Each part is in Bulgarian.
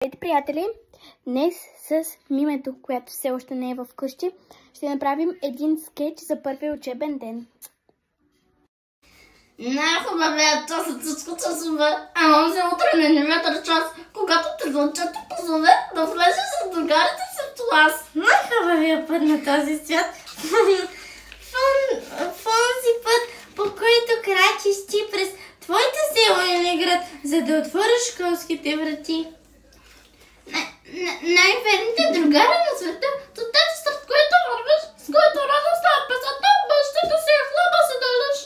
Здравейте, приятели! Днес с Мимето, която все още не е в къщи, ще направим един скетч за първия учебен ден. Най-хубавият час от всичко часове е онзи утренен 9 час, когато те звънчат и позове да влезеш с другарите си в клас. Най-хубавият път на този свят в онзи път, по който крачиш ти през твоето село или град, за да отвориш школските врати. Най-верните другари на света са тези, сред които вървиш, с които радост на песата, бащата си е хлаба си дълъж.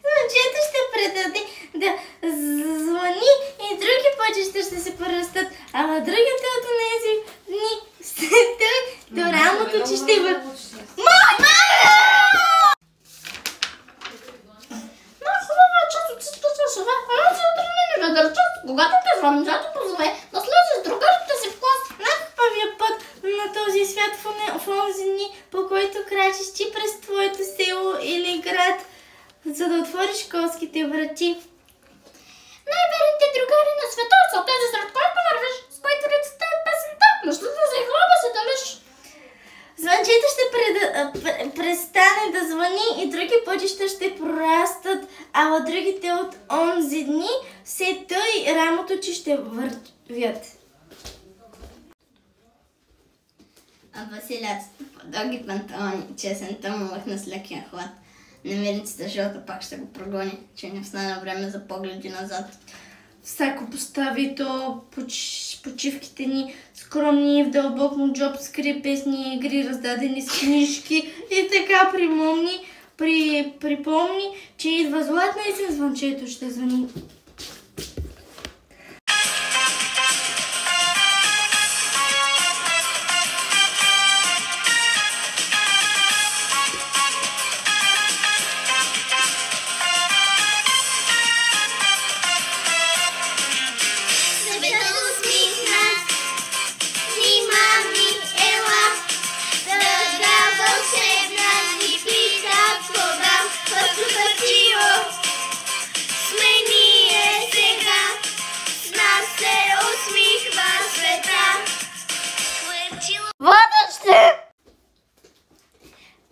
Звънчето ще предаде да звъни и други пътища ще се поръстат, а в другите от тези дни след той до рамото, че ще бъде. Най-хубавият час от всичко часове е онзи утренен 9 час, когато те звънчат и позове да слезеш с другарите си в клас. Най-хубавият път на този свят в онзи дни, по който крачиш ти през твоето село или град, за да отвориш школските врати. Най-верните другари на света са тези, сред които вървиш, с които рецата е песента, мъжата за хлаба си дълъж. Звънчето ще престане да звъни и други пътища ще прорастат, а в другите от онзи дни все тъй рамото, че ще вървят. А Василяцата по дълги панталони, чесента му лъхна с лекия хлад. Намирницата жълта пак ще го прогони, че не остана време за погледи назад. Всяко постави то почивките ни, скромни в дълбок му джоб, скри песни, игри, раздадени с книжки и така припомни, че идва златна есен, звънчето ще звъни.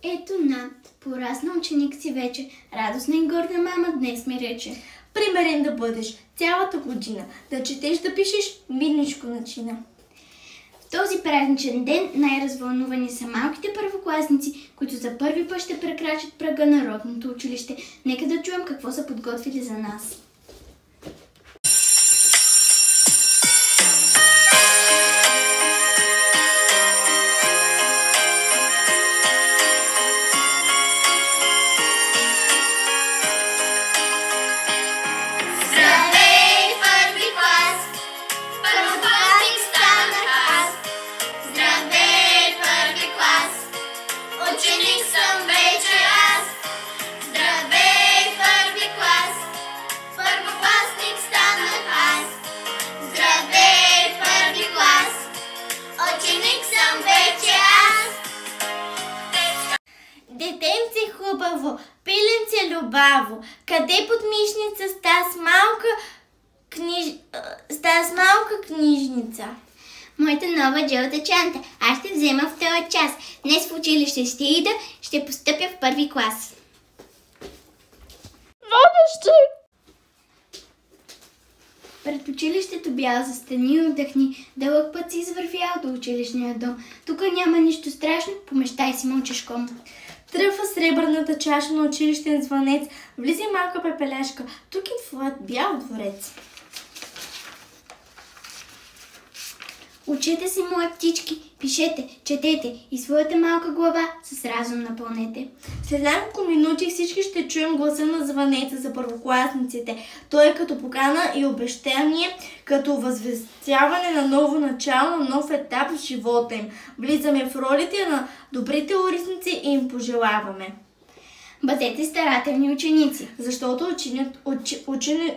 Ето на, порасна ученик си вече, радостна и горда мама днес ми рече. Примерен да бъдеш цялата година, да четеш, да пишеш, мирничко начина. В този празничен ден най-развълнувани са малките първокласници, които за първи път ще прекрачат прага на родното училище. Нека да чуем какво са подготвили за нас. Детенце хубаво, пиленце любаво, къде под мишница ста с малка книжница? Моята нова жълта чанта. Аз ще взема в този час. Днес в училище ще ида, ще постъпя в първи клас. Водещи! Пред училището бял застани и отдъхни. Дълъг път си извървял до училищния дом. Тук няма нищо страшно, помещай си мълчешком. Тръфа сребърната чаша на училищен звънец, влиза малка пепеляшка. Тук е твоят бял дворец. Учете си, мои птички, пишете, четете и своята малка глава с разум напълнете. След няколко минути всички ще чуем гласа на звънеца за първокласниците. Той е като покана и обещание, като възвестяване на ново начало, на нов етап в живота им. Влизаме в ролите на добрите урисници и им пожелаваме. Бъдете старателни ученици, защото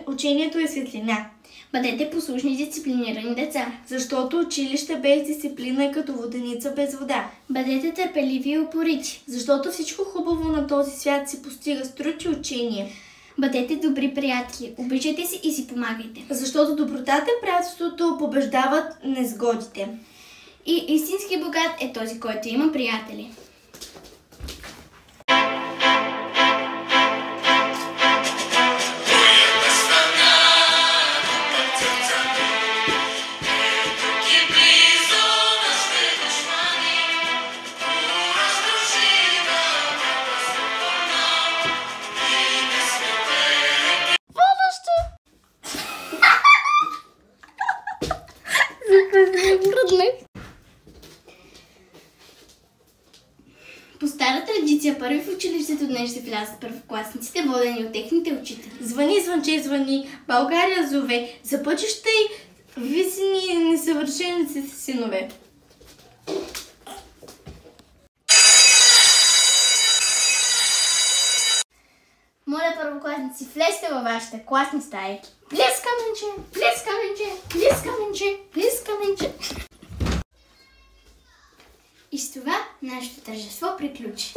учението е светлина. Бъдете послушни и дисциплинирани деца, защото училище без дисциплина е като воденица без вода. Бъдете търпеливи и упорити, защото всичко хубаво на този свят се постига с труд и учение. Бъдете добри приятели, обичайте се и си помагайте. Защото добротата и приятелството побеждават незгодите. И истински богат е този, който има приятели. По стара традиция, първи в училището днес ще влязат първокласниците, водени от техните учители. Звъни, звънче, звъни, България зове, за пътища и висени несъвършените синове. Моля, първокласници, влезте във вашите класни стаи. Плес каменче, плес каменче, плес каменче, плес каменче. И с това нашето тържество приключи.